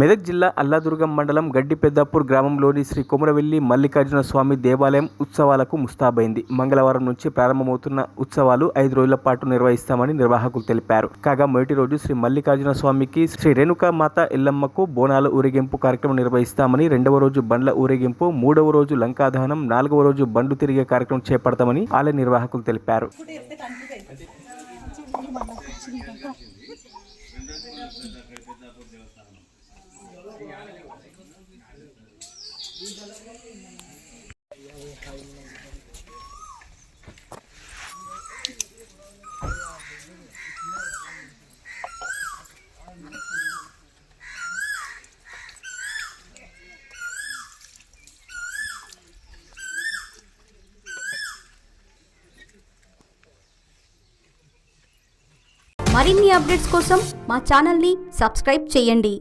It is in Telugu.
మెదక్ జిల్లా అల్లాదుర్గం మండలం గడ్డిపెద్దాపూర్ గ్రామంలోని శ్రీ కొమురవెల్లి మల్లికార్జున స్వామి దేవాలయం ఉత్సవాలకు ముస్తాబైంది. మంగళవారం నుంచి ప్రారంభమవుతున్న ఉత్సవాలు 5 రోజుల పాటు నిర్వహిస్తామని నిర్వాహకులు తెలిపారు. కాగా మొదటి రోజు శ్రీ మల్లికార్జున స్వామికి, శ్రీ రేణుకా మాత ఎల్లమ్మకు బోనాల ఊరేగింపు కార్యక్రమం నిర్వహిస్తామని, 2వ రోజు బండ్ల ఊరేగింపు, 3వ రోజు లంకాదహనం, 4వ రోజు బండు తిరిగే కార్యక్రమం చేపడతామని ఆలయ నిర్వాహకులు తెలిపారు. మరిన్ని అప్డేట్స్ కోసం మా ఛానల్ని సబ్స్క్రైబ్ చేయండి.